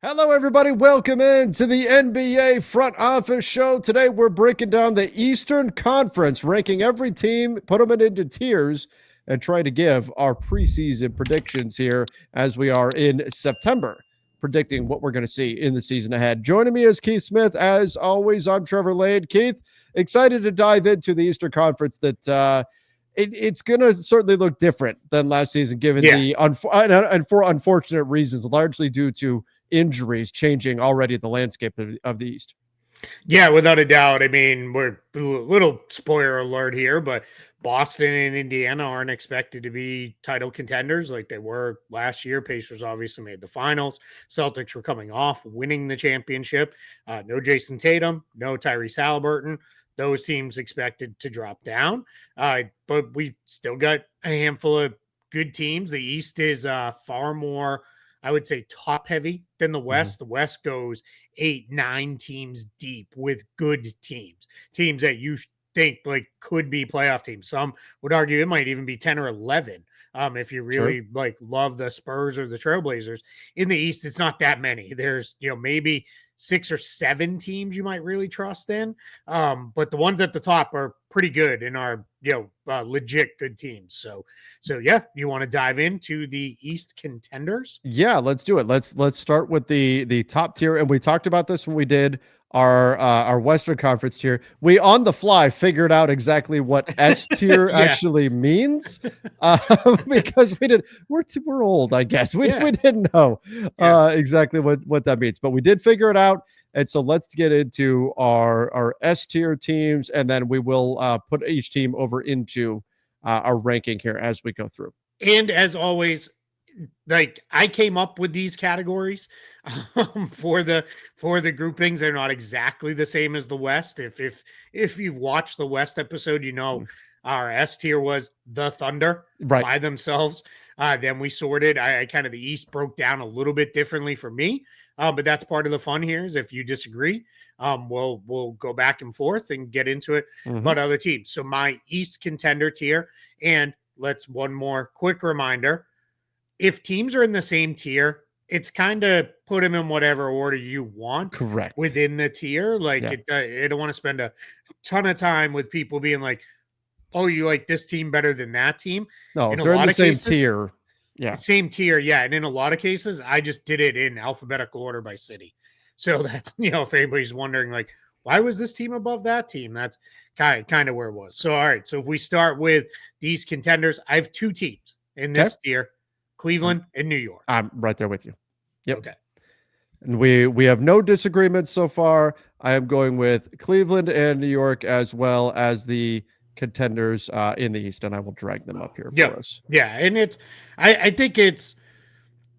Hello, everybody. Welcome in to the NBA Front Office Show. Today, we're breaking down the Eastern Conference, ranking every team, put them into tiers, and trying to give our preseason predictions here as we are in September, predicting what we're going to see in the season ahead. Joining me is Keith Smith. As always, I'm Trevor Lade. Keith, excited to dive into the Eastern Conference that it's going to certainly look different than last season, given Yeah. and for unfortunate reasons, largely due to injuries changing already the landscape of the East. Yeah, without a doubt. I mean, we're a little spoiler alert here, but Boston and Indiana aren't expected to be title contenders like they were last year. Pacers obviously made the finals. Celtics were coming off winning the championship. No Jason Tatum, no Tyrese Halliburton. Those teams expected to drop down. But we still got a handful of good teams. The East is far more, I would say, top heavy than the Mm-hmm. West. The West goes 8, 9 teams deep with good teams that you think like could be playoff teams. Some would argue it might even be 10 or 11. If you Sure. really like love the Spurs or the Trailblazers. In the East, it's not that many. There's, maybe 6 or 7 teams you might really trust in. But the ones at the top are pretty good and are, legit good teams. So yeah, you want to dive into the East contenders? Yeah, let's do it. Let's start with the top tier, and we talked about this when we did our Western Conference tier. We on the fly figured out exactly what S tier Yeah. actually means, because we're old, I guess. We Yeah. we didn't know Yeah. exactly what that means, but we did figure it out. And so let's get into our S tier teams, and then we will put each team over into our ranking here as we go through. And as always, like I came up with these categories for the groupings. They're not exactly the same as the West. If you've watched the West episode, our S tier was the Thunder Right. by themselves. Then we sorted. I kind of the East broke down a little bit differently for me. But that's part of the fun here is if you disagree, we'll go back and forth and get into it Mm-hmm. about other teams. So my East contender tier, and let's one more quick reminder. If teams are in the same tier, it's kind of put them in whatever order you want Correct. within the tier. Like Yeah. I don't want to spend a ton of time with people being like, "Oh, you like this team better than that team." No, In if a they're in lot the of same cases, tier, yeah. same tier, yeah. And in a lot of cases, I just did it in alphabetical order by city. So that's if anybody's wondering, like, why was this team above that team? That's kind of where it was. So all right, so if we start with these contenders, I have 2 teams in Okay. this tier: Cleveland and New York. I'm right there with you. Yep. Okay. And we have no disagreements so far. I am going with Cleveland and New York as well as the contenders in the East, and I will drag them up here for Yep. us. Yeah. And I think it's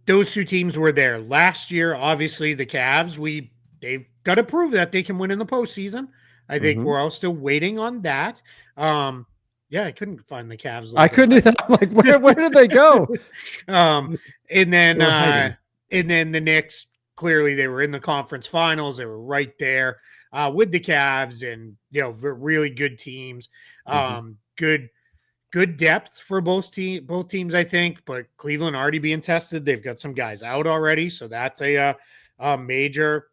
those 2 teams were there last year. Obviously, the Cavs, they've got to prove that they can win in the postseason. I think Mm-hmm. we're all still waiting on that. Yeah, I couldn't find the Cavs I logo. couldn't do that. I'm like, where did they go? And then They were hiding. the Knicks, clearly they were in the conference finals. They were right there with the Cavs and really good teams. Mm-hmm. Good depth for both teams, I think. But Cleveland already being tested, they've got some guys out already, so that's a major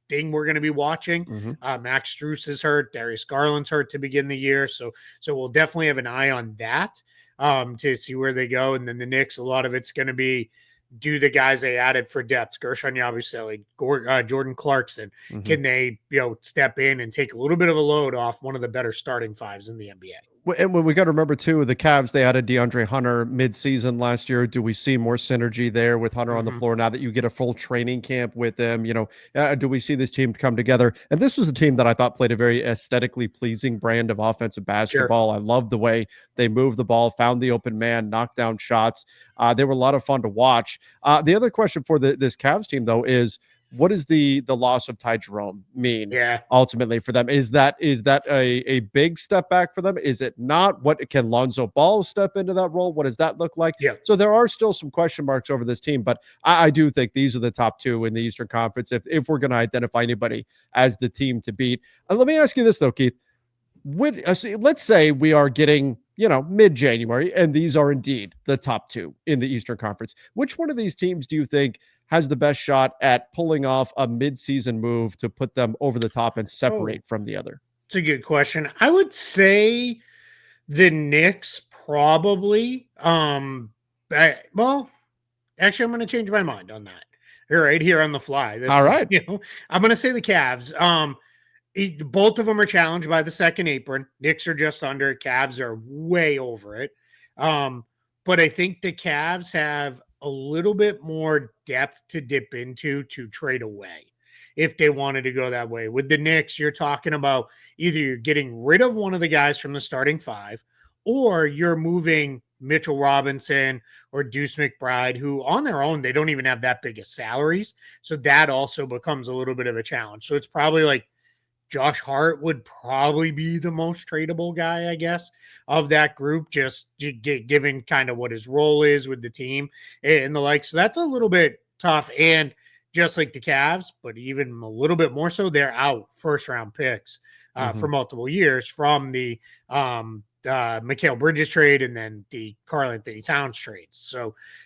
thing we're going to be watching. Mm-hmm. Max Strus is hurt, Darius Garland's hurt to begin the year, so we'll definitely have an eye on that to see where they go. And then the Knicks, a lot of it's going to be do the guys they added for depth, Gershon Yabusele, Jordan Clarkson, Mm-hmm. can they step in and take a little bit of a load off one of the better starting fives in the NBA? And when we got to remember too, the Cavs, they added DeAndre Hunter mid-season last year. Do we see more synergy there with Hunter on the floor now that you get a full training camp with them? Do we see this team come together? And this was a team that I thought played a very aesthetically pleasing brand of offensive Sure. basketball. I love the way they moved the ball, found the open man, knocked down shots. They were a lot of fun to watch. The other question for this Cavs team though is, what does the loss of Ty Jerome mean Yeah. ultimately for them? Is that a big step back for them? Is it not? What can Lonzo Ball step into that role? What does that look like? Yeah. So there are still some question marks over this team, but I do think these are the top 2 in the Eastern Conference if we're going to identify anybody as the team to beat. Let me ask you this though, Keith. Let's say we are getting mid-January, and these are indeed the top two in the Eastern Conference. Which one of these teams do you think has the best shot at pulling off a mid-season move to put them over the top and separate from the other? It's a good question. I would say the Knicks probably. Well, actually, I'm going to change my mind on that. Right here on the fly. All right. I'm going to say the Cavs. Both of them are challenged by the second apron. Knicks are just under it. Cavs are way over it. But I think the Cavs have a little bit more depth to dip into to trade away if they wanted to go that way. With the Knicks, you're talking about either you're getting rid of one of the guys from the starting five, or you're moving Mitchell Robinson or Deuce McBride, who on their own, they don't even have that big of salaries. So that also becomes a little bit of a challenge. So it's probably like Josh Hart would probably be the most tradable guy, I guess, of that group, just given kind of what his role is with the team and the like. So that's a little bit tough. And just like the Cavs, but even a little bit more so, they're out first round picks for multiple years from the Mikal Bridges trade and then the Karl-Anthony Towns trades.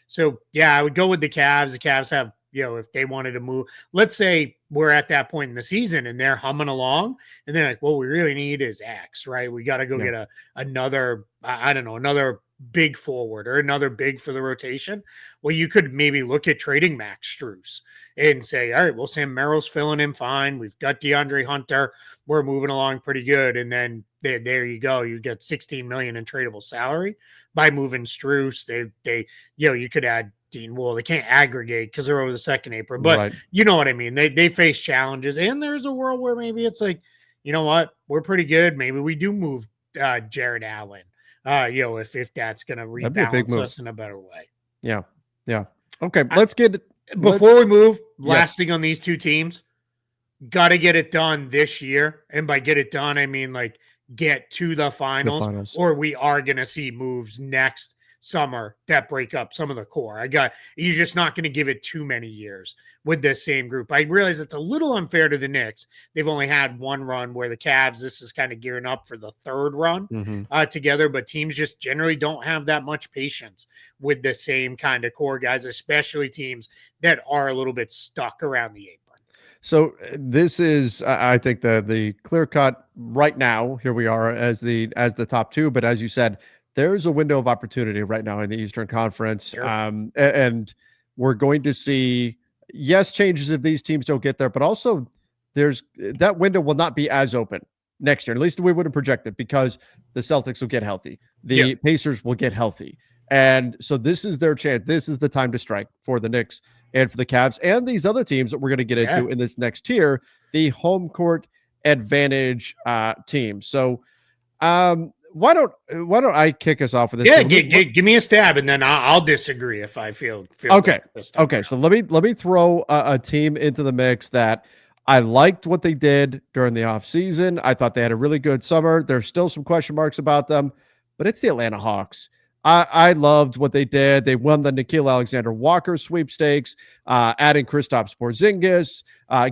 So yeah, I would go with the Cavs. The Cavs have, if they wanted to move, let's say we're at that point in the season and they're humming along and they're like, what we really need is X, right? We got to go get another big forward or another big for the rotation. Well, you could maybe look at trading Max Strus and say, all right, well, Sam Merrill's filling in fine. We've got DeAndre Hunter. We're moving along pretty good. And then there you go. You get $16 million in tradable salary by moving Strus. You could add Dean. Well, they can't aggregate because they're over the second apron, but You know what I mean? They face challenges, and there's a world where maybe it's like, you know what? We're pretty good. Maybe we do move Jared Allen. If that's going to rebalance us in a better way. Yeah. Okay, let's get before we move. Last thing on these two teams, got to get it done this year, and by get it done, I mean like get to the finals. Or we are going to see moves next summer that break up some of the core. You're just not going to give it too many years with this same group. I realize it's a little unfair to the Knicks. They've only had one run, where the Cavs, this is kind of gearing up for the third run together, but teams just generally don't have that much patience with the same kind of core guys, especially teams that are a little bit stuck around the apron. So this is, I think, the clear cut right now. Here we are as the top two, but as you said, there's a window of opportunity right now in the Eastern Conference. Sure. And we're going to see, changes if these teams don't get there, but also that window will not be as open next year. At least we wouldn't project it, because the Celtics will get healthy. The Pacers will get healthy. And so this is their chance. This is the time to strike for the Knicks and for the Cavs and these other teams that we're going to get into in this next tier, the home court advantage team. So, why don't I kick us off with this? Yeah, give me a stab, and then I'll disagree if I feel okay. Okay, so let me throw a team into the mix that I liked what they did during the offseason. I thought they had a really good summer. There's still some question marks about them, but it's the Atlanta Hawks. I loved what they did. They won the Nickeil Alexander-Walker sweepstakes, adding Kristaps Porzingis,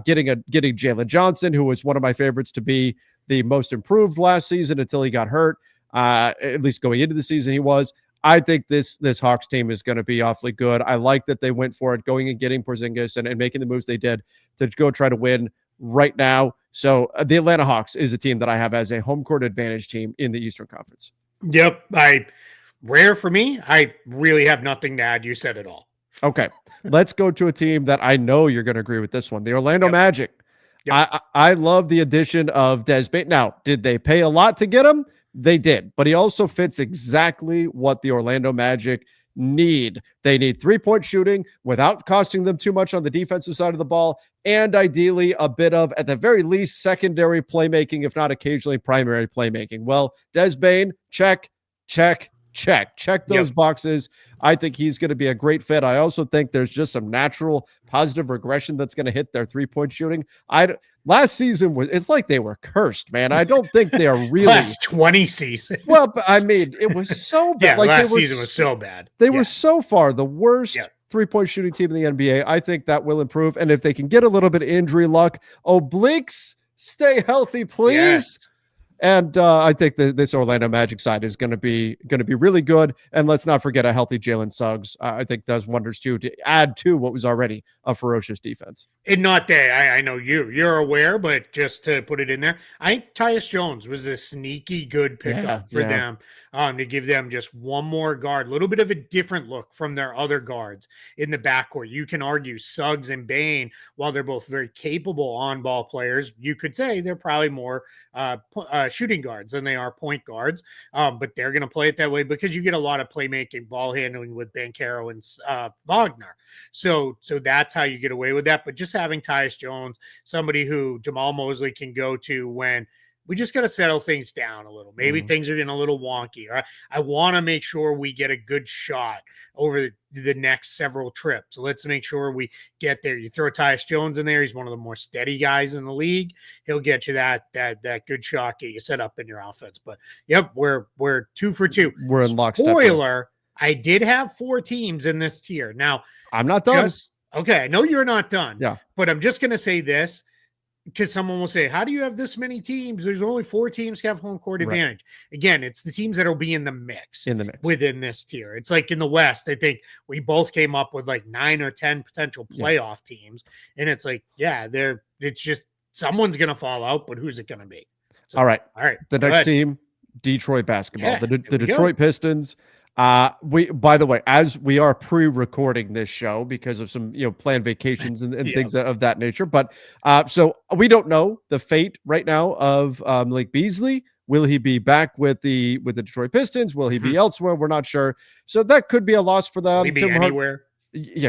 getting Jalen Johnson, who was one of my favorites to be the most improved last season until he got hurt. At least going into the season, he was. I think this Hawks team is going to be awfully good. I like that they went for it, going and getting Porzingis and making the moves they did to go try to win right now. So the Atlanta Hawks is a team that I have as a home court advantage team in the Eastern Conference. Yep. Rare for me. I really have nothing to add. You said it all. Okay. Let's go to a team that I know you're going to agree with this one. The Orlando Magic. Yep. I love the addition of Des Bane. Now, did they pay a lot to get him? They did, but he also fits exactly what the Orlando Magic need. They need 3-point shooting without costing them too much on the defensive side of the ball, and ideally a bit of, at the very least, secondary playmaking, if not occasionally primary playmaking. Well, Des Bane, check those boxes. I think he's going to be a great fit. I also think there's just some natural positive regression that's going to hit their 3-point shooting. Last season it's like they were cursed, man. I don't think they are really last 20 seasons. Well, but I mean, it was so bad. Last season was so bad. They were so far the worst 3-point shooting team in the NBA. I think that will improve. And if they can get a little bit of injury luck, obliques, stay healthy, please. And I think that this Orlando Magic side is going to be really good. And let's not forget a healthy Jalen Suggs. I think does wonders too to add to what was already a ferocious defense. And not that I know you're aware, but just to put it in there, I think Tyus Jones was a sneaky good Yeah, pickup for yeah. them, to give them just one more guard, a little bit of a different look from their other guards in the backcourt. You can argue Suggs and Bane, while they're both very capable on ball players, you could say they're probably more shooting guards than they are point guards. But they're going to play it that way because you get a lot of playmaking, ball handling with Banchero and Wagner. So that's how you get away with that. But just having Tyus Jones, somebody who Jamal Mosley can go to when we just got to settle things down a little. Maybe things are getting a little wonky. I want to make sure we get a good shot over the next several trips. So let's make sure we get there. You throw Tyus Jones in there. He's one of the more steady guys in the league. He'll get you that good shot, get you set up in your offense. But yep, we're 2 for 2. We're in lockstep. Spoiler, I did have 4 teams in this tier. Now, I'm not done. Okay, I know you're not done. Yeah. But I'm just going to say this because someone will say, how do you have this many teams? There's only 4 teams have home court advantage. Right. Again, it's the teams that will be in the mix within this tier. It's like in the West, I think we both came up with like 9 or 10 potential playoff teams. And it's like, it's just someone's going to fall out, but who's it going to be? So, all right. The next team, Detroit basketball. Yeah, the Detroit Pistons. By the way, as we are pre-recording this show because of some planned vacations and things of that nature, but so we don't know the fate right now of Malik Beasley. Will he be back with the Detroit Pistons? Will he be elsewhere? We're not sure. So that could be a loss for them. Will he be anywhere?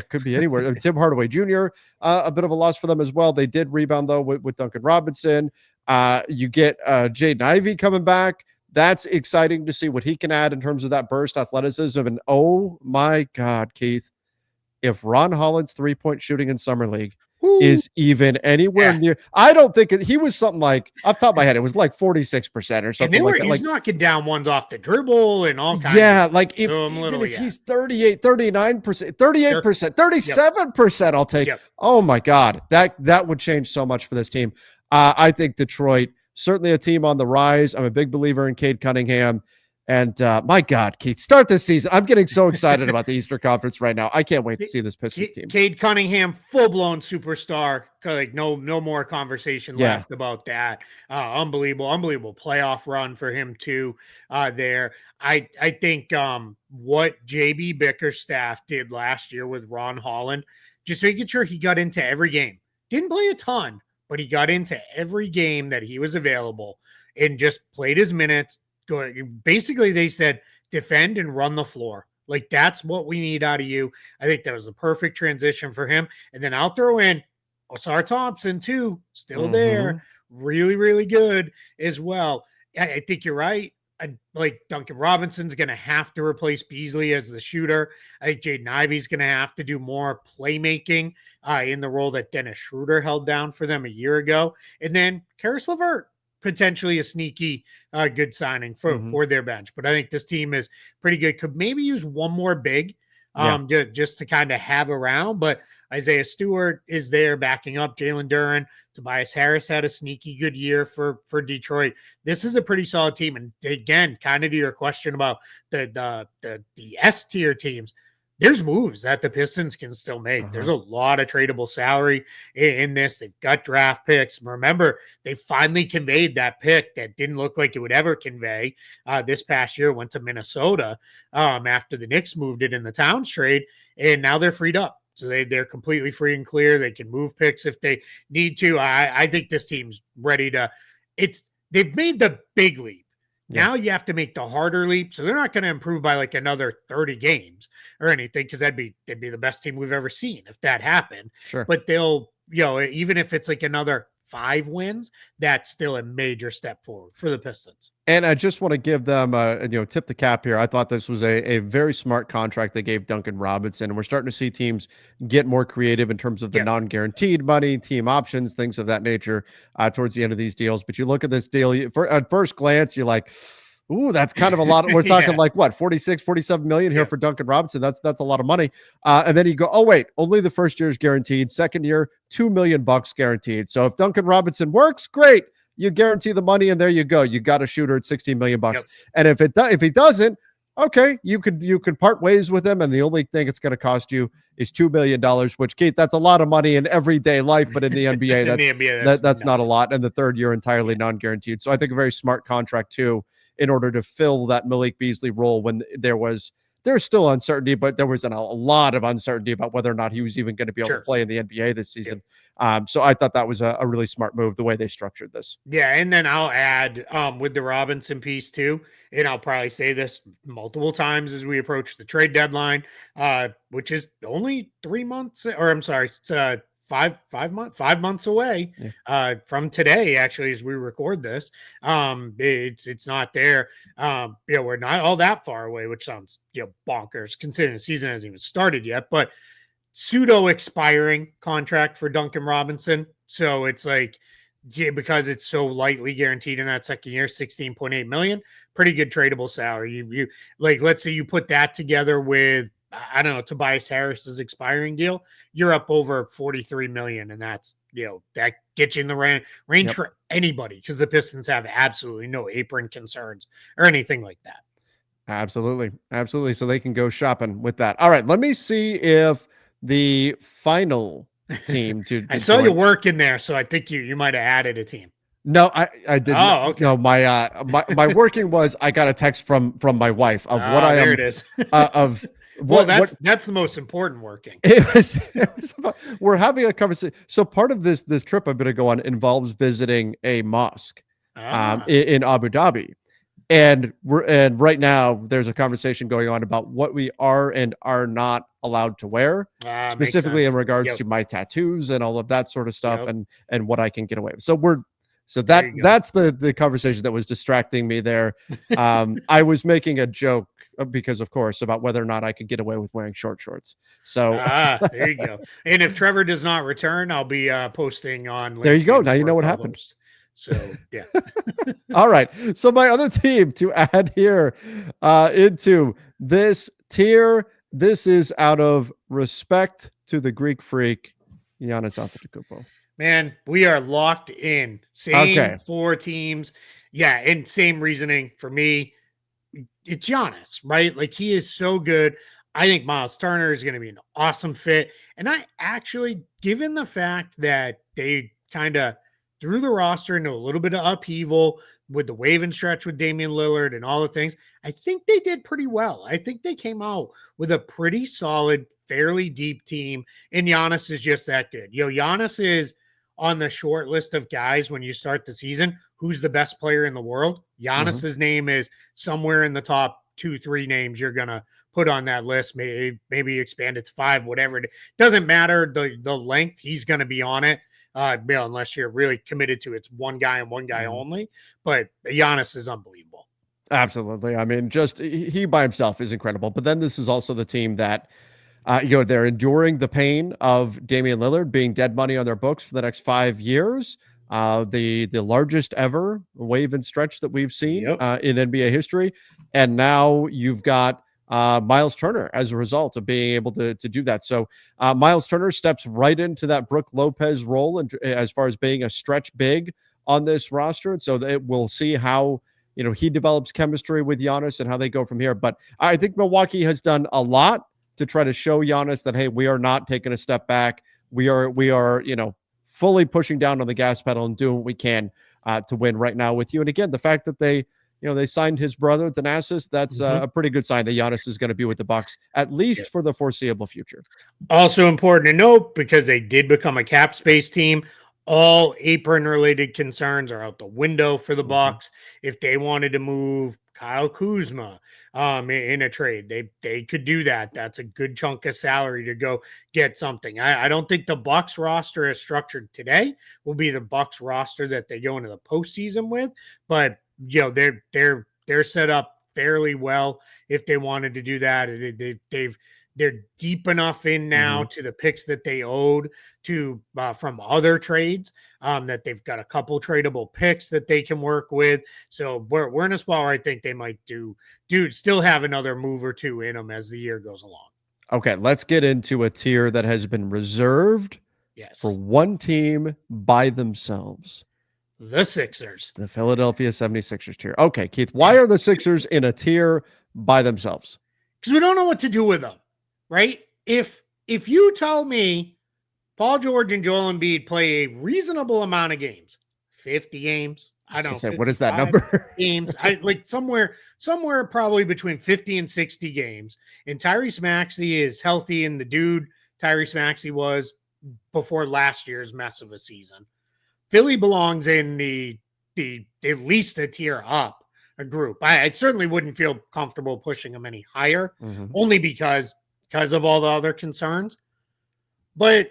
Could be anywhere. Tim Hardaway Jr. A bit of a loss for them as well. They did rebound though with Duncan Robinson. You get Jaden Ivey coming back. That's exciting to see what he can add in terms of that burst athleticism. And oh my God, Keith, if Ron Holland's 3-point shooting in Summer League is even anywhere near, I don't think he was something like, off the top of my head, it was like 46% or something like that. He's knocking down ones off the dribble and all kinds. Yeah, like if he's 38, 39%, 38%, 37%, I'll take. Oh my God, that would change so much for this team. I think Detroit, certainly a team on the rise. I'm a big believer in Cade Cunningham. And my God, Keith, start this season. I'm getting so excited about the Eastern Conference right now. I can't wait to see this Pistons team. Cade Cunningham, full-blown superstar. Like no more conversation left about that. Unbelievable playoff run for him too. There, I think what JB Bickerstaff did last year with Ron Holland, just making sure he got into every game. Didn't play a ton, but he got into every game that he was available and just played his minutes. Basically, they said, defend and run the floor. Like, that's what we need out of you. I think that was the perfect transition for him. And then I'll throw in Osar Thompson, too. Still there. Really, really good as well. I think you're right. Like Duncan Robinson's going to have to replace Beasley as the shooter. I think Jaden Ivey's going to have to do more playmaking in the role that Dennis Schroeder held down for them a year ago. And then Karis LeVert, potentially a sneaky good signing for their bench. But I think this team is pretty good. Could maybe use one more big just to kind of have around. But Isaiah Stewart is there backing up Jalen Duren. Tobias Harris had a sneaky good year for Detroit. This is a pretty solid team. And again, kind of to your question about the S tier teams, there's moves that the Pistons can still make. There's a lot of tradable salary in this. They've got draft picks. Remember, they finally conveyed that pick that didn't look like it would ever convey this past year. Went to Minnesota after the Knicks moved it in the Towns trade, and now they're freed up. So they're completely free and clear. They can move picks if they need to. I think this team's ready to. They've made the big leap. Now you have to make the harder leap. So they're not going to improve by like another 30 games or anything, because they'd be the best team we've ever seen if that happened. Sure. But they'll, even if it's like another 5 wins, that's still a major step forward for the Pistons. And I just want to give them tip the cap here. I thought this was a very smart contract they gave Duncan Robinson. And we're starting to see teams get more creative in terms of the non-guaranteed money, team options, things of that nature towards the end of these deals. But you look at this deal, at first glance, you're like, ooh, that's kind of a lot. We're talking like what, 46, 47 million here for Duncan Robinson. That's a lot of money. And then you go, oh wait, only the first year is guaranteed. Second year, $2 million guaranteed. So if Duncan Robinson works, great. you guarantee the money, and there you go. You got a shooter at 16 million bucks. Yep. And if he doesn't, okay, you could part ways with him, and the only thing it's going to cost you is $2 million, which, Keith, that's a lot of money in everyday life, but in the NBA, In the NBA, that's that's not a nothing. lot. And the third year entirely Yeah. non-guaranteed. So I think a very smart contract too, in order to fill that Malik Beasley role when there's still uncertainty, but there was a lot of uncertainty about whether or not he was even going to be able to Sure. play in the NBA this Yep. season. So I thought that was a really smart move the way they structured this. Yeah, and then I'll add with the Robinson piece too, and I'll probably say this multiple times as we approach the trade deadline, which is only 3 months, or I'm sorry, it's 5 months away from today. Actually, as we record this, it's not there. We're not all that far away, which sounds bonkers considering the season hasn't even started yet, but pseudo expiring contract for Duncan Robinson. So it's like, yeah, because it's so lightly guaranteed in that second year, 16.8 million, pretty good tradable salary. You like, let's say you put that together with, I don't know, Tobias Harris's expiring deal, you're up over 43 million. And that's, that gets you in the range for anybody, because the Pistons have absolutely no apron concerns or anything like that. Absolutely. Absolutely. So they can go shopping with that. All right. Let me see if the final team to I saw you join. work in there, so I think you might have added a team. No, I did not. Oh, okay. No, my working was, I got a text from my wife of what I am. There it is. Of well, that's the most important working. It was about, we're having a conversation. So part of this trip I'm going to go on involves visiting a mosque in Abu Dhabi. And right now there's a conversation going on about what we are and are not allowed to wear, specifically in regards to my tattoos and all of that sort of stuff, and what I can get away with. So that's the conversation that was distracting me there. I was making a joke because, of course, about whether or not I could get away with wearing short shorts. So there you go. And if Trevor does not return, I'll be posting on LinkedIn. There you go. Now you know what happened. So yeah. All right. So my other team to add here into this tier, this is out of respect to the Greek freak, Giannis Antetokounmpo. Man, we are locked in. Same 4 teams. Yeah, and same reasoning for me. It's Giannis, right? Like, he is so good. I think Miles Turner is going to be an awesome fit. And I actually, given the fact that they kind of threw the roster into a little bit of upheaval with the wave and stretch with Damian Lillard and all the things, I think they did pretty well. I think they came out with a pretty solid, fairly deep team. And Giannis is just that good. Giannis is on the short list of guys when you start the season, who's the best player in the world. Giannis's name is somewhere in the top 2-3 names you're going to put on that list. Maybe expand it to 5, whatever. It doesn't matter the length. He's going to be on it. Unless you're really committed to it's one guy and one guy only. But Giannis is unbelievable. Absolutely. I mean, just he by himself is incredible. But then this is also the team that they're enduring the pain of Damian Lillard being dead money on their books for the next 5 years. The largest ever wave and stretch that we've seen in NBA history. And now you've got Miles Turner as a result of being able to do that. So Miles Turner steps right into that Brook Lopez role, and as far as being a stretch big on this roster. And so we'll see how he develops chemistry with Giannis and how they go from here. But I think Milwaukee has done a lot to try to show Giannis that, hey, we are not taking a step back. We are fully pushing down on the gas pedal and doing what we can to win right now with you. And again, the fact that they signed his brother, Thanasis, that's a pretty good sign that Giannis is going to be with the Bucks, at least for the foreseeable future. Also important to note, because they did become a cap space team, all apron-related concerns are out the window for the Bucks. If they wanted to move Kyle Kuzma in a trade, they could do that. That's a good chunk of salary to go get something. I don't think the Bucks roster is structured today will be the Bucks roster that they go into the postseason with, but they're set up fairly well if they wanted to do that. They're deep enough in now to the picks that they owed to from other trades that they've got a couple tradable picks that they can work with. So we're in a spot where I think they might still have another move or two in them as the year goes along. Okay, let's get into a tier that has been reserved for one team by themselves. The Sixers. The Philadelphia 76ers tier. Okay, Keith, why are the Sixers in a tier by themselves? Because we don't know what to do with them, right? If you tell me Paul George and Joel Embiid play a reasonable amount of games, 50 games, I don't know, What is that 55 number? games, I like somewhere probably between 50 and 60 games. And Tyrese Maxey is healthy, and the dude Tyrese Maxey was before last year's mess of a season. Philly belongs in the at least a tier up a group. I certainly wouldn't feel comfortable pushing them any higher, only because of all the other concerns. But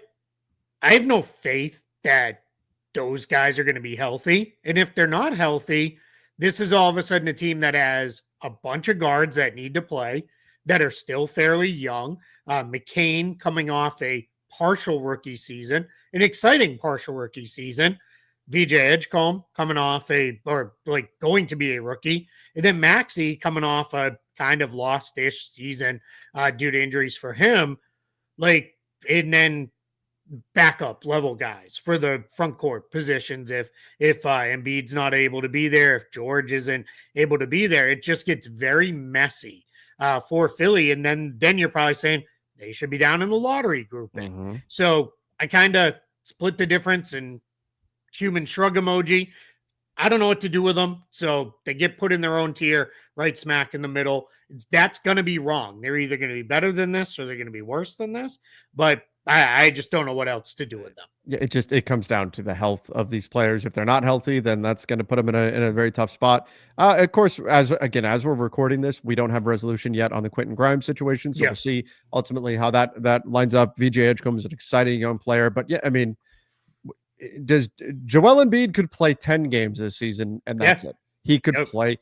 I have no faith that those guys are going to be healthy. And if they're not healthy, this is all of a sudden a team that has a bunch of guards that need to play that are still fairly young. McCain coming off a partial rookie season, an exciting partial rookie season. VJ Edgecombe coming off going to be a rookie. And then Maxey coming off a kind of lost-ish season due to injuries for him. And then backup level guys for the front court positions. If Embiid's not able to be there, if George isn't able to be there, it just gets very messy for Philly. And then you're probably saying they should be down in the lottery grouping. So I kind of split the difference and human shrug emoji. I don't know what to do with them. So they get put in their own tier right smack in the middle. That's going to be wrong. They're either going to be better than this or they're going to be worse than this. But I just don't know what else to do with them. Yeah, it comes down to the health of these players. If they're not healthy, then that's going to put them in a very tough spot. Of course, as we're recording this, we don't have resolution yet on the Quentin Grimes situation, so we'll see ultimately how that lines up. VJ Edgecombe is an exciting young player, but yeah, I mean, does Joel Embiid could play 10 games this season, and that's it. He could play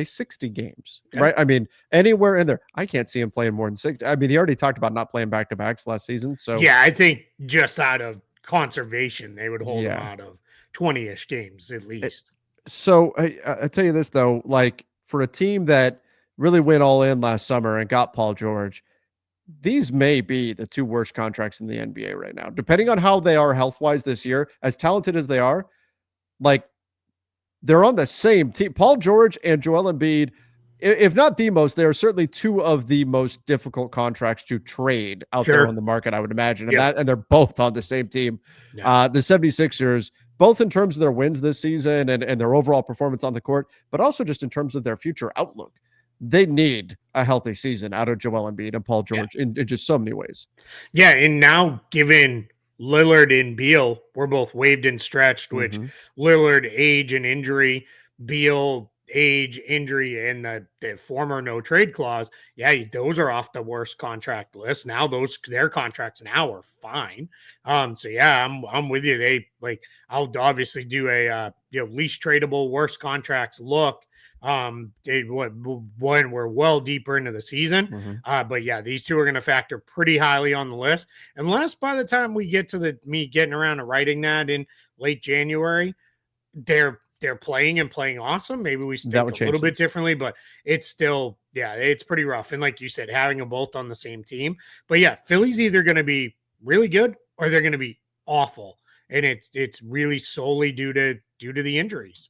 60 games, right? I mean, anywhere in there. I can't see him playing more than 60. I mean, he already talked about not playing back-to-backs last season. So yeah, I think just out of conservation, they would hold him out of 20-ish games at least. So I tell you this, though, like for a team that really went all in last summer and got Paul George, these may be the two worst contracts in the NBA right now, depending on how they are health-wise this year. As talented as they are, like, they're on the same team. Paul George and Joel Embiid, if not the most, they are certainly two of the most difficult contracts to trade out there on the market, I would imagine. And they're both on the same team. The 76ers, both in terms of their wins this season and their overall performance on the court, but also just in terms of their future outlook. They need a healthy season out of Joel Embiid and Paul George in just so many ways. Yeah, and now given Lillard and Beal were both waived and stretched, which Lillard age and injury, Beal age, injury, and the former no trade clause. Yeah, those are off the worst contract list. Now their contracts now are fine. So yeah, I'm with you. I'll obviously do a least tradable worst contracts look. When we're well deeper into the season. But yeah, these two are going to factor pretty highly on the list. Unless by the time we get to me getting around to writing that in late January, they're playing awesome. Maybe we think a little bit differently, but it's still, it's pretty rough. And like you said, having them both on the same team. But yeah, Philly's either going to be really good or they're going to be awful. And it's really solely due to the injuries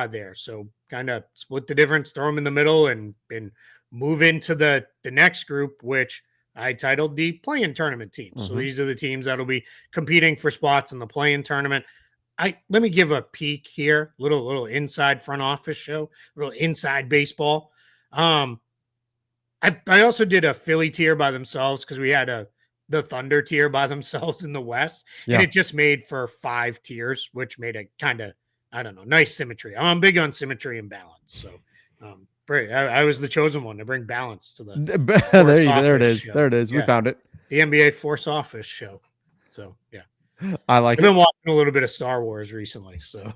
there. So kind of split the difference, throw them in the middle, and move into the next group, which I titled the play-in tournament teams. So these are the teams that'll be competing for spots in the play-in tournament. Let me give a peek here, little inside front office show, little inside baseball. I also did a Philly tier by themselves because we had the Thunder tier by themselves in the West, and it just made for 5 tiers, which made a kind of, I don't know, nice symmetry. I'm big on symmetry and balance. So I was the chosen one to bring balance to the there it is. Show. There it is. We found it. The NBA Force Office show. So yeah. I've been watching a little bit of Star Wars recently. So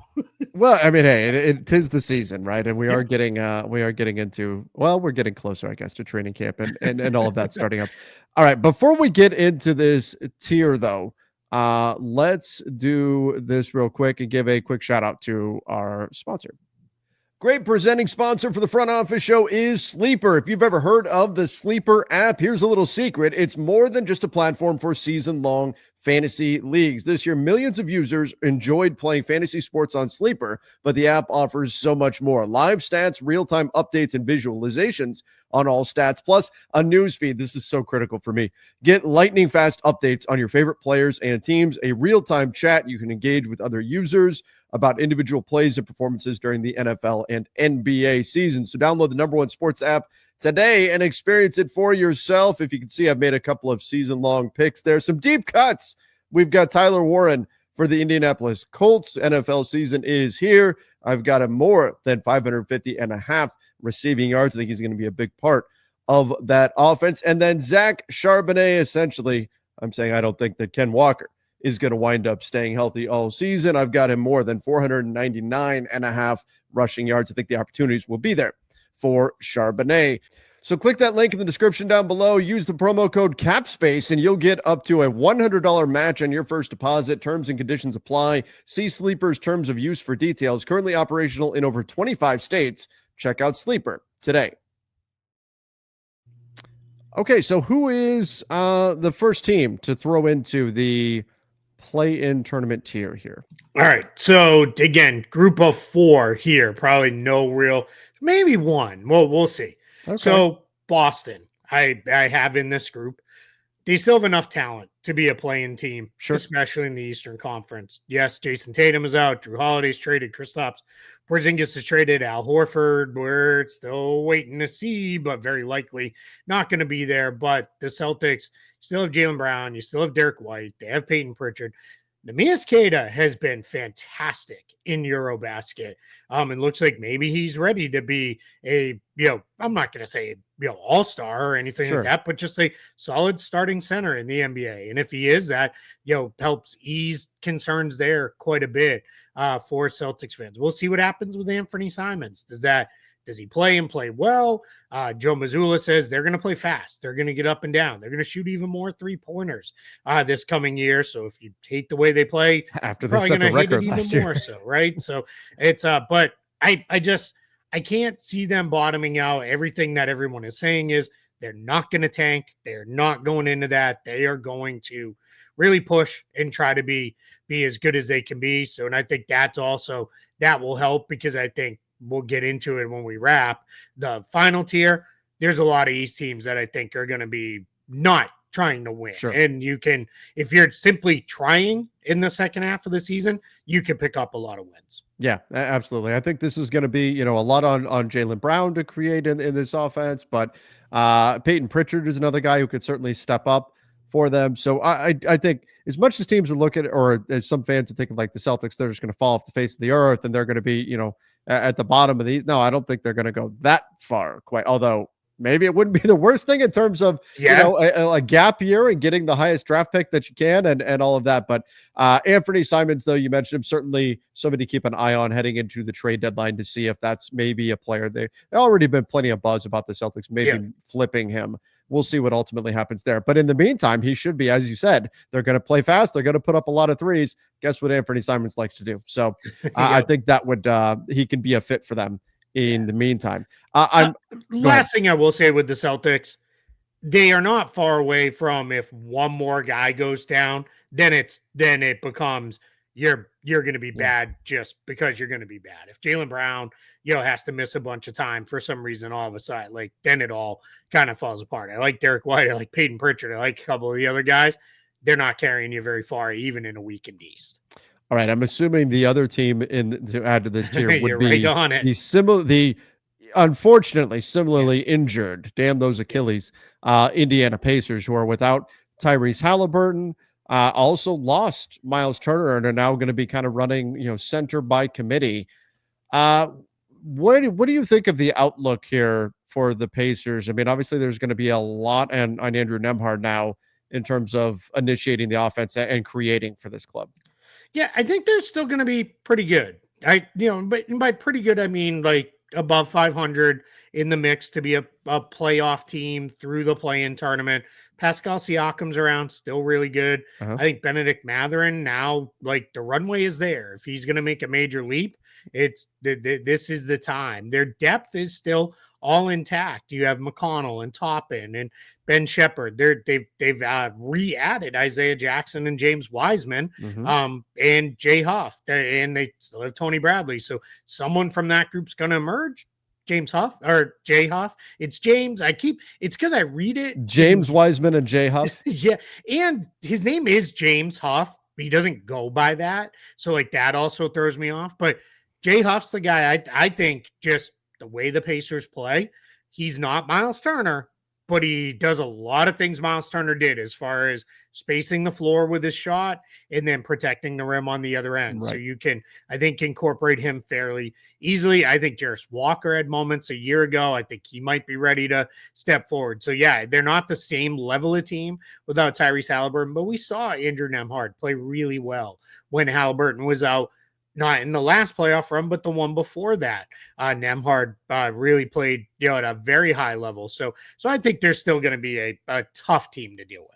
well, I mean, hey, it is the season, right? And we are getting into, well, we're getting closer, I guess, to training camp and all of that starting up. All right. Before we get into this tier though, let's do this real quick and give a quick shout out to our sponsor. Great presenting sponsor for the front office show is Sleeper. If you've ever heard of the Sleeper app, here's a little secret. It's more than just a platform for season-long fantasy leagues. This year, millions of users enjoyed playing fantasy sports on Sleeper, but the app offers so much more. Live stats, real-time updates, and visualizations on all stats, plus a news feed. This is so critical for me. Get lightning fast updates on your favorite players and teams, a real-time chat you can engage with other users about individual plays and performances during the NFL and NBA season. So download the number one sports app today and experience it for yourself. If you can see, I've made a couple of season-long picks there. Some deep cuts. We've got Tyler Warren for the Indianapolis Colts. NFL season is here. I've got him more than 550.5 receiving yards. I think he's going to be a big part of that offense. And then Zach Charbonnet, essentially, I'm saying I don't think that Ken Walker is going to wind up staying healthy all season. I've got him more than 499.5 rushing yards. I think the opportunities will be there for Charbonnet. So click that link in the description down below. Use the promo code CAPSPACE and you'll get up to a $100 match on your first deposit. Terms and conditions apply. See Sleeper's terms of use for details. Currently operational in over 25 states. Check out Sleeper today. Okay, so who is the first team to throw into the play-in tournament tier here? All right. So again, group of 4 here. Probably no real, maybe one. Well, we'll see. Okay. So Boston, I have in this group. They still have enough talent to be a playing team, Sure. especially in the Eastern Conference. Yes, Jason Tatum is out. Drew Holiday's traded. Kristaps Porzingis is traded. Al Horford, we're still waiting to see, but very likely not going to be there. But the Celtics still have Jaylen Brown. You still have Derek White. They have Peyton Pritchard. Nemias Queta has been fantastic in Eurobasket. It looks like maybe he's ready to be a, I'm not going to say, all-star or anything like that, but just a solid starting center in the NBA. And if he is that, helps ease concerns there quite a bit for Celtics fans. We'll see what happens with Anthony Simons. Does he play and play well? Joe Mazzulla says they're going to play fast. They're going to get up and down. They're going to shoot even more three-pointers this coming year. So if you hate the way they play, after you're they probably set the going to hate record it last even year. more so, right? So it's but I can't see them bottoming out. Everything that everyone is saying is they're not going to tank. They're not going into that. They are going to really push and try to be as good as they can be. So, and I think that will help because I think we'll get into it when we wrap the final tier. There's a lot of East teams that I think are going to be not trying to win. Sure. And you can, if you're simply trying in the second half of the season, you can pick up a lot of wins. Yeah, absolutely. I think this is going to be, a lot on Jaylen Brown to create in this offense, but Peyton Pritchard is another guy who could certainly step up for them. So I think as much as teams are looking, or as some fans are thinking like the Celtics, they're just going to fall off the face of the earth and they're going to be, at the bottom of these. No, I don't think they're going to go that far quite. Although maybe it wouldn't be the worst thing in terms of, a gap year and getting the highest draft pick that you can and all of that. But Anthony Simons, though, you mentioned him, certainly somebody to keep an eye on heading into the trade deadline to see if that's maybe a player. There already been plenty of buzz about the Celtics maybe flipping him. We'll see what ultimately happens there. But in the meantime, he should be, as you said, they're going to play fast. They're going to put up a lot of threes. Guess what Anthony Simons likes to do. So I think that would he can be a fit for them in the meantime. Last thing I will say with the Celtics, they are not far away from if one more guy goes down, then it becomes you're going to be bad just because you're going to be bad. If Jaylen Brown, has to miss a bunch of time for some reason, all of a sudden, then it all kind of falls apart. I like Derek White. I like Peyton Pritchard. I like a couple of the other guys. They're not carrying you very far, even in a weakened East. All right. I'm assuming the other team to add to this tier would be right on it. Unfortunately similarly injured, damn those Achilles, Indiana Pacers, who are without Tyrese Halliburton, also lost Miles Turner and are now going to be kind of running, center by committee. What do you think of the outlook here for the Pacers? I mean, obviously there's going to be a lot on Andrew Nembhard now in terms of initiating the offense and creating for this club. Yeah, I think they're still going to be pretty good. But by pretty good, I mean like above 500 in the mix to be a playoff team through the play-in tournament. Pascal Siakam's around, still really good. I think Benedict Mathurin now, the runway is there. If he's going to make a major leap, this is the time. Their depth is still all intact. You have McConnell and Toppin and Ben Shepherd. They've re-added Isaiah Jackson and James Wiseman, and Jay Huff, and they still have Tony Bradley. So someone from that group's going to emerge. James Huff or Jay Huff. It's James. It's because I read it. James Wiseman and Jay Huff. Yeah. And his name is James Huff. He doesn't go by that. So like that also throws me off. But Jay Huff's the guy I think just the way the Pacers play, he's not Miles Turner, but he does a lot of things Miles Turner did as far as spacing the floor with his shot and then protecting the rim on the other end. Right. So you can, I think, incorporate him fairly easily. I think Jarris Walker had moments a year ago. I think he might be ready to step forward. So yeah, they're not the same level of team without Tyrese Halliburton, but we saw Andrew Nembhard play really well when Halliburton was out. Not in the last playoff run, but the one before that. Nembhard really played, at a very high level. So I think there's still going to be a tough team to deal with.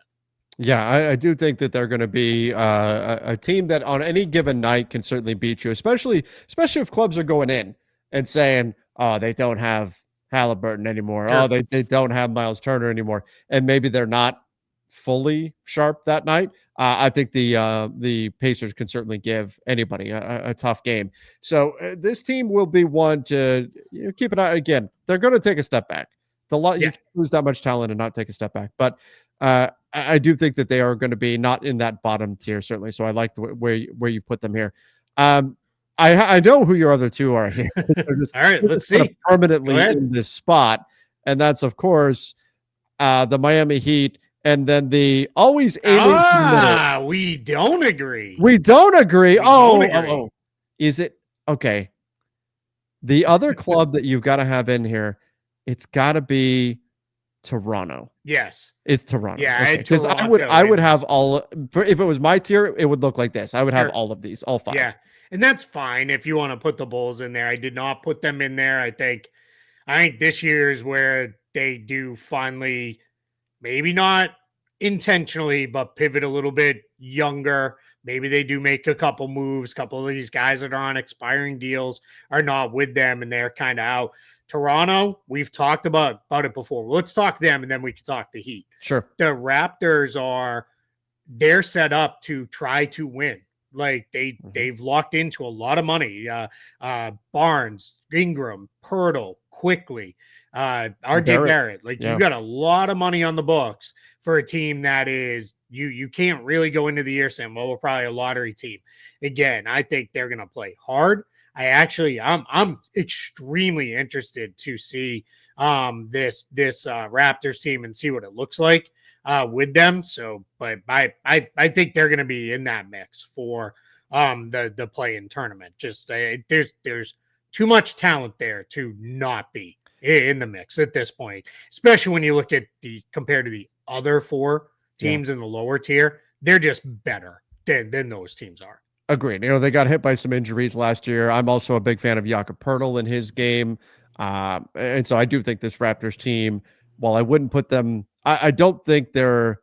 Yeah, I do think that they're going to be a team that on any given night can certainly beat you, especially if clubs are going in and saying, oh, they don't have Halliburton anymore. Sure. Oh, they don't have Miles Turner anymore. And maybe they're not fully sharp that night. I think the Pacers can certainly give anybody a tough game. So this team will be one to keep an eye. Again, they're going to take a step back. You can't lose that much talent and not take a step back. But I do think that they are going to be not in that bottom tier, certainly. So I like where you put them here. I know who your other two are here. All right, let's see. Permanently in this spot. And that's, of course, the Miami Heat. And then the always aiming we don't agree. We don't agree. Oh, is it okay? The other club that you've got to have in here, it's got to be Toronto. Yes, it's Toronto. Yeah, because I would have all. If it was my tier, it would look like this. I would have all of these, all 5. Yeah, and that's fine if you want to put the Bulls in there. I did not put them in there. I think this year is where they do finally. Maybe not intentionally, but pivot a little bit younger. Maybe they do make a couple moves. A couple of these guys that are on expiring deals are not with them and they're kind of out. Toronto, we've talked about it before. Well, let's talk them and then we can talk the Heat. Sure. The Raptors they're set up to try to win. Like they've locked into a lot of money. Barnes, Ingram, Pirtle, quickly. RJ Barrett. You've got a lot of money on the books for a team that is you can't really go into the year saying, well, we're probably a lottery team. Again, I think they're gonna play hard. I'm extremely interested to see this Raptors team and see what it looks like with them. So, but I think they're gonna be in that mix for the play-in tournament. Just there's too much talent there to not be in the mix at this point, especially when you look at compared to the other 4 teams in the lower tier, they're just better than those teams are. Agreed. They got hit by some injuries last year. I'm also a big fan of Jakob Poeltl in his game. And so I do think this Raptors team, while I wouldn't put them, I don't think they're,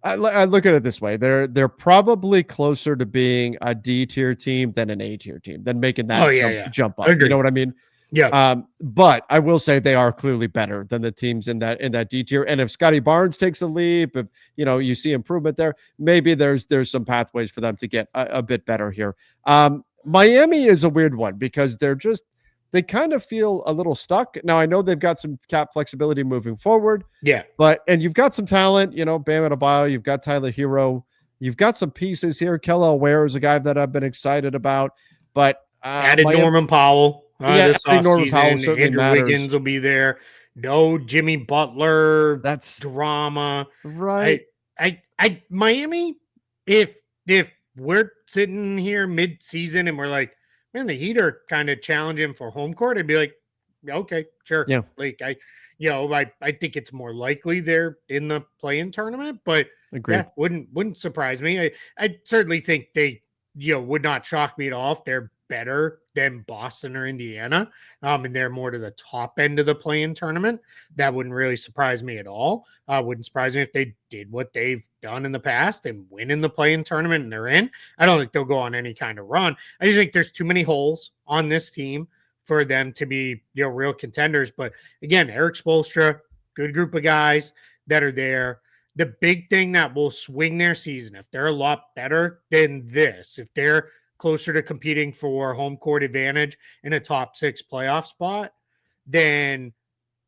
I look at it this way. They're probably closer to being a D tier team than an A tier team, than making that jump up. Agreed. You know what I mean? Yeah. But I will say they are clearly better than the teams in that D tier. And if Scotty Barnes takes a leap, if you see improvement there, maybe there's some pathways for them to get a bit better here. Miami is a weird one because they kind of feel a little stuck. Now I know they've got some cap flexibility moving forward. Yeah. And you've got some talent, Bam Adebayo, you've got Tyler Hero, you've got some pieces here. Kelly Ware is a guy that I've been excited about, but added Norman Powell. This offseason, Andrew Wiggins will be there. No Jimmy Butler. That's drama, right? I Miami. If we're sitting here mid-season and we're like, man, the Heat are kind of challenging for home court, I'd be like, okay, sure. Yeah. I think it's more likely they're in the play-in tournament, but wouldn't surprise me. I certainly think they would not shock me at all if they're better than Boston or Indiana, and they're more to the top end of the play-in tournament. That wouldn't really surprise me at all. Wouldn't surprise me if they did what they've done in the past and win in the play-in tournament and they're in. I don't think they'll go on any kind of run. I just think there's too many holes on this team for them to be, real contenders. But again, Eric Spoelstra, good group of guys that are there. The big thing that will swing their season, if they're a lot better than this, if they're closer to competing for home court advantage in a top 6 playoff spot, then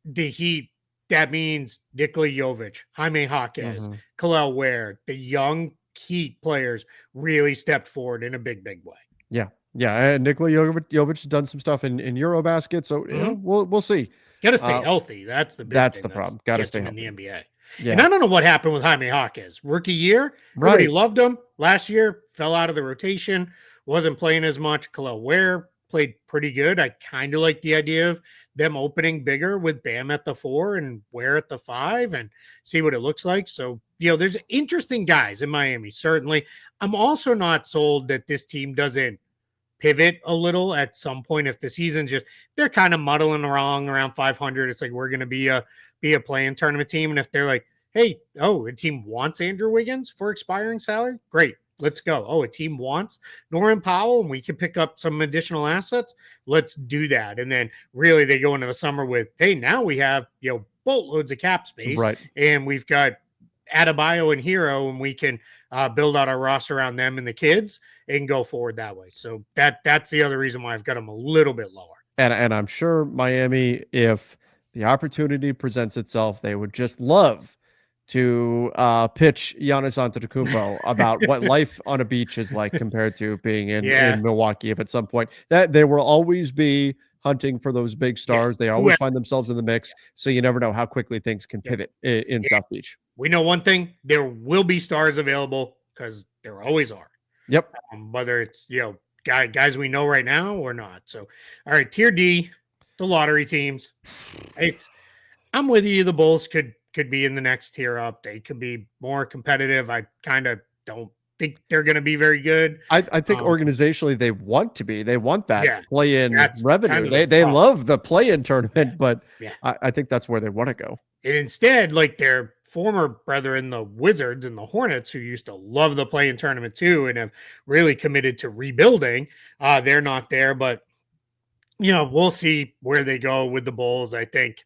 the Heat, that means Nikola Jovic, Jaime Jaquez, Mm-hmm. Khalil Ware, the young Heat players really stepped forward in a big, big way. Yeah. Yeah. And Nikola Jovic has done some stuff in Eurobasket. So, we'll see. Got to stay healthy. That's the big That's thing. the problem. Got to gets stay him healthy. in the NBA. Yeah. And I don't know what happened with Jaime Jaquez. Rookie year, everybody loved him. Last year, fell out of the rotation, wasn't playing as much. Khalil Ware played pretty good. I kind of like the idea of them opening bigger with Bam at the 4 and Ware at the 5 and see what it looks like. So, there's interesting guys in Miami, certainly. I'm also not sold that this team doesn't pivot a little at some point if the season's just they're kind of muddling along around 500. It's like we're going to be a play-in tournament team, and if they're like, hey, a team wants Andrew Wiggins for expiring salary, great, let's go. A team wants Norman Powell and we can pick up some additional assets, let's do that. And then really they go into the summer with, hey, now we have boatloads of cap space, right, and we've got Adebayo and Hero, and we can build out our roster around them and the kids and go forward that way. So that's the other reason why I've got them a little bit lower. And I'm sure Miami, if the opportunity presents itself, they would just love to pitch Giannis Antetokounmpo about what life on a beach is like compared to being in Milwaukee. If at some point that there will always be hunting for those big stars, Yes. they always find themselves in the mix. So you never know how quickly things can pivot in South Beach. We know one thing: there will be stars available because there always are. Yep. Whether it's guys we know right now or not. So, all right, Tier D, the lottery teams. I'm with you. The Bulls could be in the next tier up. They could be more competitive. I kind of don't think they're going to be very good. I think organizationally they want to be. They want that play-in revenue. Kind of they love the play-in tournament, but yeah. I think that's where they want to go. And instead, like their former brethren, the Wizards and the Hornets, who used to love the play-in tournament too and have really committed to rebuilding, they're not there. But, we'll see where they go with the Bulls. I think,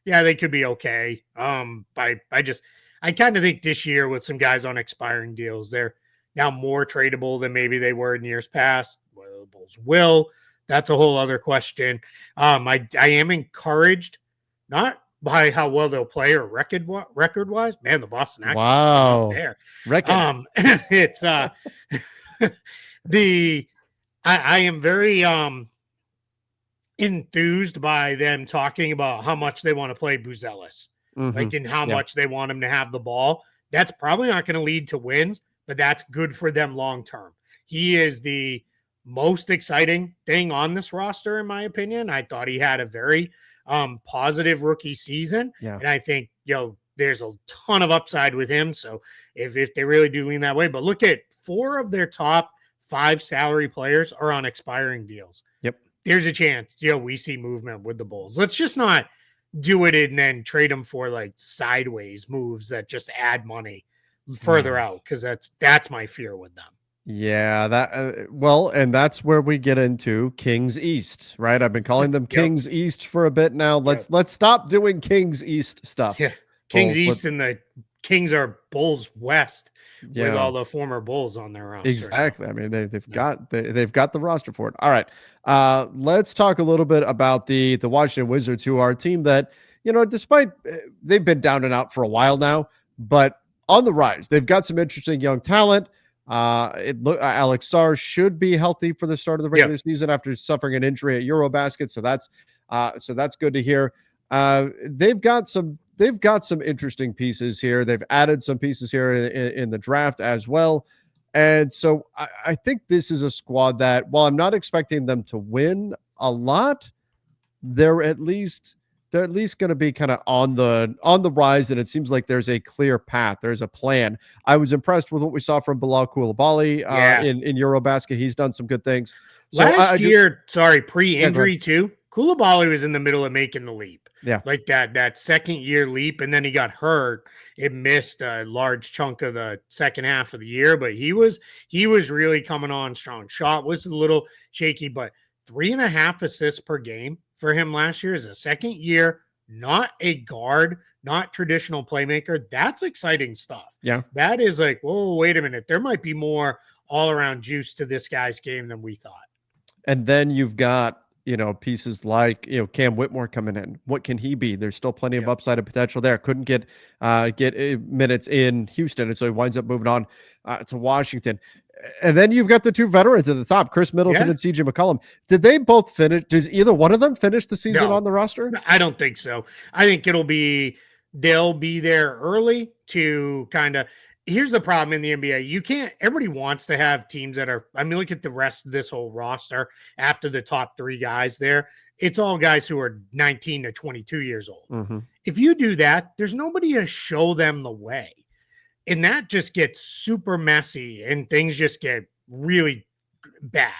they could be okay. I kind of think this year with some guys on expiring deals, they're now more tradable than maybe they were in years past. Whether the Bulls will, that's a whole other question. I am encouraged, not by how well they'll play or record wise. Man, the Boston accent. Wow. There. Record. It's I am very enthused by them talking about how much they want to play Buzelis, and how much they want him to have the ball. That's probably not going to lead to wins, but that's good for them long term. He is the most exciting thing on this roster, in my opinion. I thought he had a very positive rookie season. Yeah. And I think, there's a ton of upside with him. So if they really do lean that way, but look at 4 of their top 5 salary players are on expiring deals. Yep. There's a chance, we see movement with the Bulls. Let's just not do it and then trade them for like sideways moves that just add money further out. Cause that's my fear with them. Yeah, and that's where we get into Kings East, right? I've been calling them Kings East for a bit now. Let's stop doing Kings East stuff. Yeah, Kings East and the Kings are Bulls West with all the former Bulls on their roster. Exactly. I mean, they've got the roster for it. All right, let's talk a little bit about the Washington Wizards, who are a team that despite they've been down and out for a while now, but on the rise. They've got some interesting young talent. Alex Sarr should be healthy for the start of the regular season after suffering an injury at Eurobasket. So that's good to hear. They've got some interesting pieces here. They've added some pieces here in the draft as well. And so I think this is a squad that, while I'm not expecting them to win a lot, they're at least going to be kind of on the rise, and it seems like there's a clear path. There's a plan. I was impressed with what we saw from Bilal Coulibaly in Eurobasket. He's done some good things. So last year, pre-injury too, Coulibaly was in the middle of making the leap. Yeah, like that second year leap, and then he got hurt. It missed a large chunk of the second half of the year, but he was really coming on strong. Shot was a little shaky, but 3.5 assists per game for him last year as a second year, not a guard, not traditional playmaker. That's exciting stuff. Yeah. That is like, whoa, wait a minute. There might be more all around juice to this guy's game than we thought. And then you've got, pieces like, Cam Whitmore coming in. What can he be? There's still plenty of upside and potential there. Couldn't get minutes in Houston, and so he winds up moving on to Washington. And then you've got the two veterans at the top, Chris Middleton and CJ McCollum. Did they both finish? Does either one of them finish the season on the roster? I don't think so. I think they'll be there early to kind of. Here's the problem in the NBA. Everybody wants to have teams that are, look at the rest of this whole roster after the top three guys there. It's all guys who are 19 to 22 years old. Mm-hmm. If you do that, there's nobody to show them the way. And that just gets super messy and things just get really bad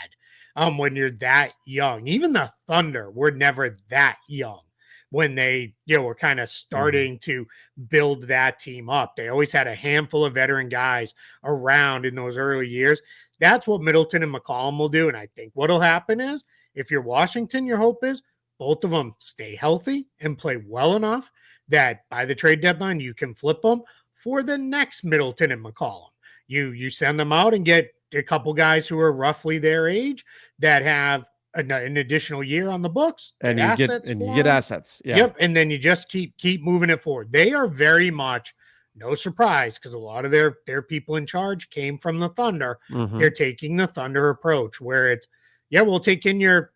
when you're that young. Even the Thunder were never that young when they were kind of starting to build that team up. They always had a handful of veteran guys around in those early years. That's what Middleton and McCollum will do. And I think what'll happen is, if you're Washington, your hope is both of them stay healthy and play well enough that by the trade deadline you can flip them for the next Middleton and McCollum. You send them out and get a couple guys who are roughly their age that have an additional year on the books, and you get assets. Yeah. Yep. And then you just keep moving it forward. They are very much, no surprise, because a lot of their people in charge came from the Thunder. Mm-hmm. They're taking the Thunder approach where it's, we'll take in your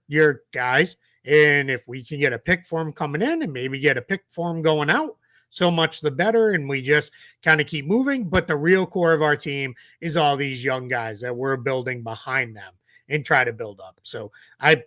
guys, and if we can get a pick for them coming in and maybe get a pick for them going out, so much the better. And we just kind of keep moving. But the real core of our team is all these young guys that we're building behind them and try to build up. So I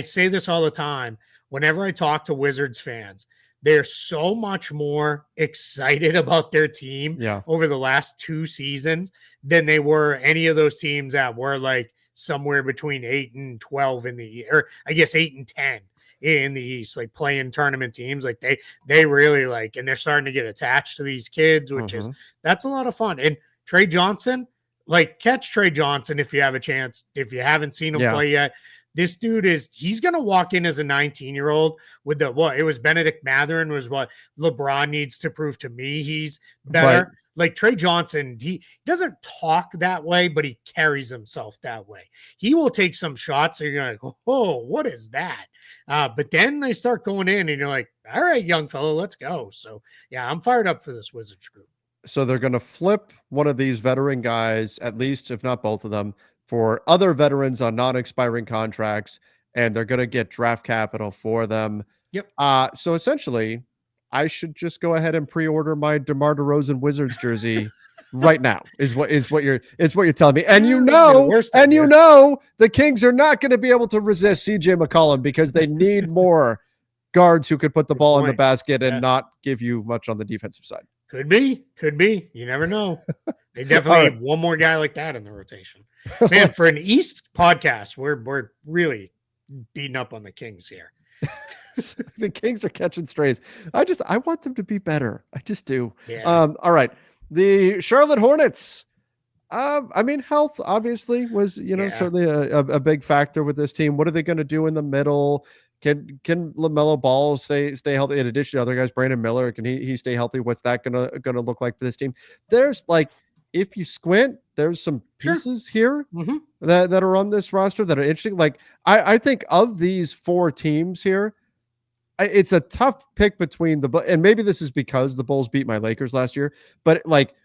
say this all the time. Whenever I talk to Wizards fans, they're so much more excited about their team over the last 2 seasons than they were any of those teams that were like somewhere between 8 and 12 in the year, or I guess 8 and 10 in the East, like playing tournament teams. Like they really like, and they're starting to get attached to these kids, which is, that's a lot of fun. And Trey Johnson, like, catch Trey Johnson if you have a chance. If you haven't seen him play yet, this dude he's going to walk in as a 19-year-old with it was Benedict Mathurin was what LeBron needs to prove to me he's better. Right. Like Trey Johnson, he doesn't talk that way, but he carries himself that way. He will take some shots and you're like, oh, what is that? But then they start going in and you're like, all right, young fellow, let's go. So yeah, I'm fired up for this Wizards group. So they're going to flip one of these veteran guys, at least, if not both of them, for other veterans on non-expiring contracts, and they're going to get draft capital for them. Yep. So essentially, I should just go ahead and pre-order my DeMar DeRozan Wizards jersey right now. Is what you're telling me. And the Kings are not going to be able to resist CJ McCollum because they need more guards who could put the ball in the basket and not give you much on the defensive side. Could be. You never know. They definitely need one more guy like that in the rotation. Man, for an East podcast, we're really beating up on the Kings here. The Kings are catching strays. I want them to be better. I just do. Yeah. All right. The Charlotte Hornets. Health obviously was, certainly a big factor with this team. What are they going to do in the middle? Can LaMelo Ball stay healthy? In addition to other guys, Brandon Miller, can he stay healthy? What's that gonna look like for this team? There's like, if you squint, there's some pieces here that are on this roster that are interesting. Like I think of these 4 teams here, it's a tough pick between and maybe this is because the Bulls beat my Lakers last year, but like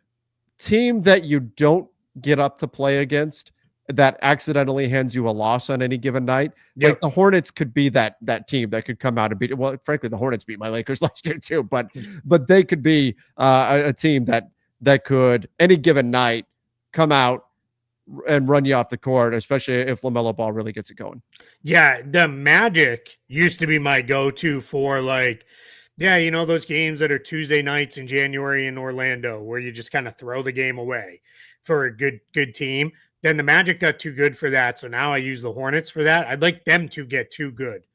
team that you don't get up to play against that accidentally hands you a loss on any given night. Yep. Like the Hornets could be that team that could come out and beat it. Well, frankly, the Hornets beat my Lakers last year too, but they could be a team that could any given night come out and run you off the court, especially if LaMelo Ball really gets it going. Yeah, the Magic used to be my go-to for like, those games that are Tuesday nights in January in Orlando where you just kind of throw the game away for a good team. Then the Magic got too good for that. So now I use the Hornets for that. I'd like them to get too good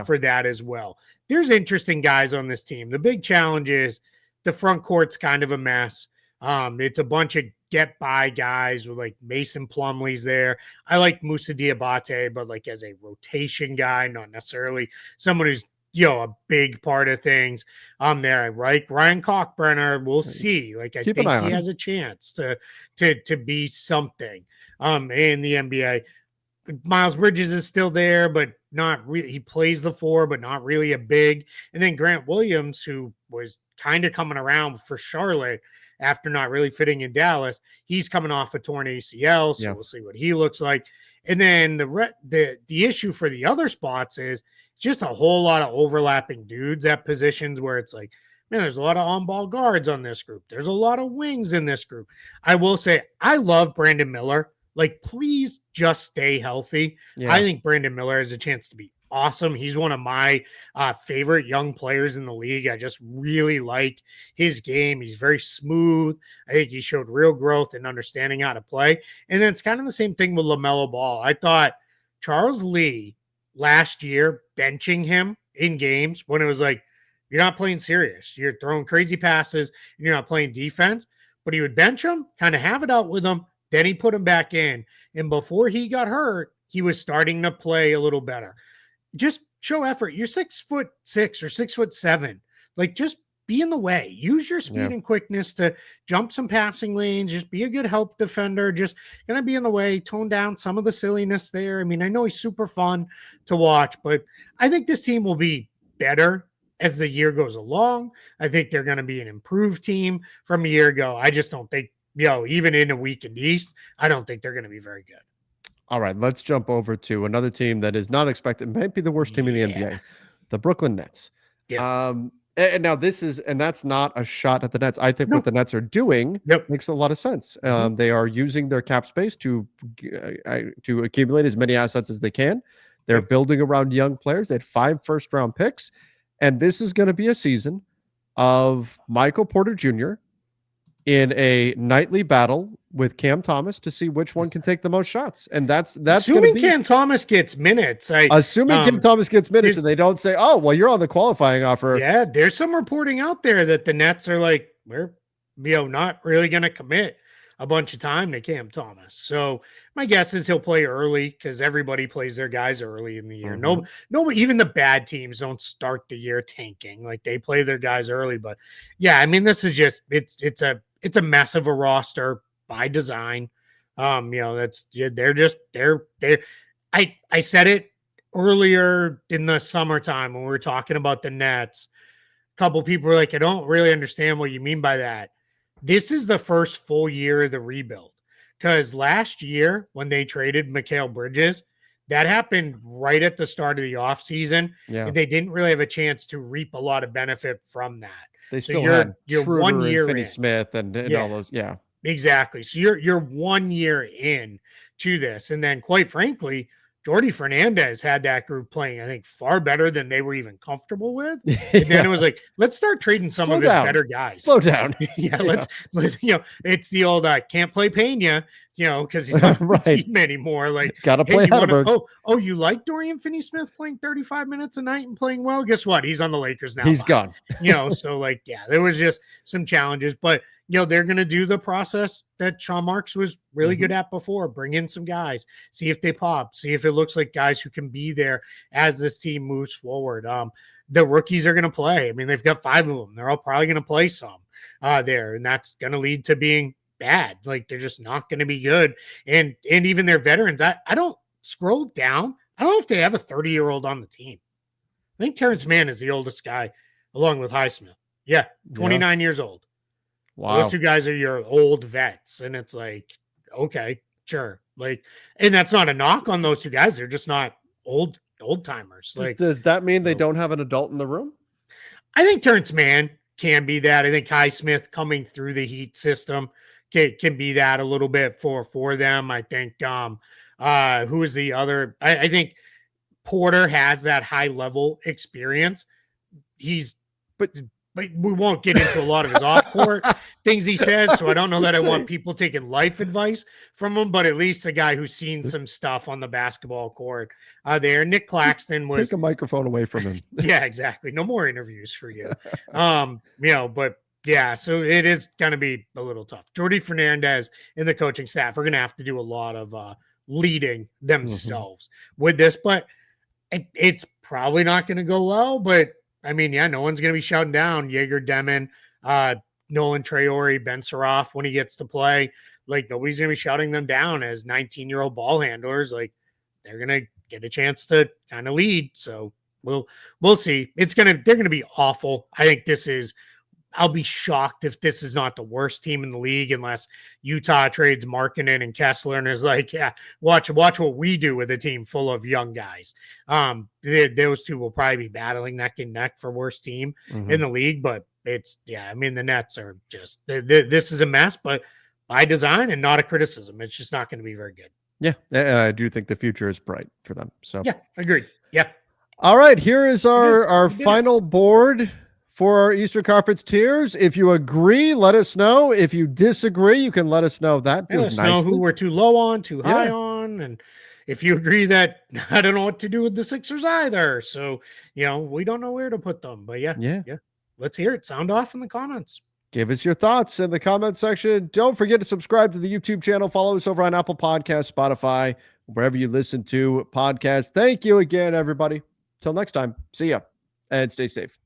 for that as well. There's interesting guys on this team. The big challenge is the front court's kind of a mess. It's a bunch of get by guys with like Mason Plumlee's there. I like Musa Diabate, but like as a rotation guy, not necessarily someone who's a big part of things. I'm there, right? Ryan Cockbrenner, we'll see. Like I Keep an think eye he on him. has a chance to be something in the NBA. Miles Bridges is still there, but not really. He plays the four, but not really a big. And then Grant Williams, who was kind of coming around for Charlotte after not really fitting in Dallas, he's coming off a torn ACL, so we'll see what he looks like. And then the issue for the other spots is just a whole lot of overlapping dudes at positions where it's like, man, there's a lot of on-ball guards on this group. There's a lot of wings in this group. I will say, I love Brandon Miller. Like, please just stay healthy. Yeah. I think Brandon Miller has a chance to be awesome. He's one of my favorite young players in the league. I just really like his game. He's very smooth. I think he showed real growth in understanding how to play. And then it's kind of the same thing with LaMelo Ball. I thought Charles Lee last year benching him in games when it was like, you're not playing serious. You're throwing crazy passes and you're not playing defense. But he would bench him, kind of have it out with him. Then he put him back in. And before he got hurt, he was starting to play a little better. Just show effort. You're 6'6" or 6'7". Like, just be in the way. Use your speed and quickness to jump some passing lanes. Just be a good help defender. Just gonna be in the way. Tone down some of the silliness there. I mean, I know he's super fun to watch, but I think this team will be better as the year goes along. I think they're going to be an improved team from a year ago. I just don't think, even in a weakened East, I don't think they're going to be very good. All right, let's jump over to another team that is not expected, might be the worst team in the NBA, the Brooklyn Nets. Yeah. And now that's not a shot at the Nets. I think what the Nets are doing makes a lot of sense. They are using their cap space to accumulate as many assets as they can. They're building around young players. They had 5 first-round picks. And this is going to be a season of Michael Porter Jr. in a nightly battle with Cam Thomas to see which one can take the most shots. And that's assuming Cam Thomas gets minutes. Assuming Cam Thomas gets minutes and they don't say, oh, well, you're on the qualifying offer. Yeah, there's some reporting out there that the Nets are like, we're not really going to commit a bunch of time to Cam Thomas. So my guess is he'll play early because everybody plays their guys early in the year. No, even the bad teams don't start the year tanking. Like, they play their guys early. But yeah, I mean, this is just it's a mess of a roster by design. I said it earlier in the summertime when we were talking about the Nets. A couple people were like, I don't really understand what you mean by that. This is the first full year of the rebuild, because last year when they traded Mikal Bridges, that happened right at the start of the offseason. Yeah. And they didn't really have a chance to reap a lot of benefit from that. They still had you're Schroeder 1 year and Finney in. Smith and all those. Yeah, exactly. So you're 1 year in to this. And then, quite frankly, Jordi Fernandez had that group playing, I think, far better than they were even comfortable with. And then it was like, let's start trading some of his better guys. Slow down. Let's it's the old can't play Pena, because he's not on the team anymore. Like, gotta play Hatterberg. Oh, you like Dorian Finney-Smith playing 35 minutes a night and playing well? Guess what? He's on the Lakers now. He's gone. So like, yeah, there was just some challenges, but they're going to do the process that Sean Marks was really good at before. Bring in some guys, see if they pop, see if it looks like guys who can be there as this team moves forward. The rookies are going to play. I mean, they've got 5 of them. They're all probably going to play some there, and that's going to lead to being bad. Like, they're just not going to be good. And even their veterans, I don't scroll down. I don't know if they have a 30-year-old on the team. I think Terrence Mann is the oldest guy along with Highsmith. Yeah, 29 years old. Wow. Those 2 guys are your old vets. And it's like, okay, sure. Like, and that's not a knock on those 2 guys. They're just not old timers. Like, does that mean they don't have an adult in the room? I think Terrence Mann can be that. I think Highsmith coming through the Heat system can be that a little bit for them. I think who is the other? I think Porter has that high level experience. But we won't get into a lot of his off-court things he says, so I don't know that I want people taking life advice from him, but at least a guy who's seen some stuff on the basketball court there. Nick Claxton was... Take a microphone away from him. Yeah, exactly. No more interviews for you. But Yeah, so it is going to be a little tough. Jordy Fernandez and the coaching staff are going to have to do a lot of leading themselves with this, but it's probably not going to go well. But I mean, yeah, no one's going to be shouting down Jaeger Demon, Nolan Traore, Ben Saroff when he gets to play. Like, nobody's going to be shouting them down as 19-year-old ball handlers. Like, they're going to get a chance to kind of lead. So we'll see. They're going to be awful. I think I'll be shocked if this is not the worst team in the league unless Utah trades Markkanen and Kessler and is like, yeah, watch what we do with a team full of young guys. Those two will probably be battling neck and neck for worst team in the league, but I mean, the Nets are just, this is a mess, but by design and not a criticism. It's just not going to be very good. Yeah, and I do think the future is bright for them. So yeah, agreed. Yeah. All right, here is our final board for our Eastern Conference tiers. If you agree, let us know. If you disagree, you can let us know that. Let us know who we're too low on, too high on. And if you agree that I don't know what to do with the Sixers either. So, we don't know where to put them. But yeah. Let's hear it. Sound off in the comments. Give us your thoughts in the comment section. Don't forget to subscribe to the YouTube channel. Follow us over on Apple Podcasts, Spotify, wherever you listen to podcasts. Thank you again, everybody. Till next time. See ya and stay safe.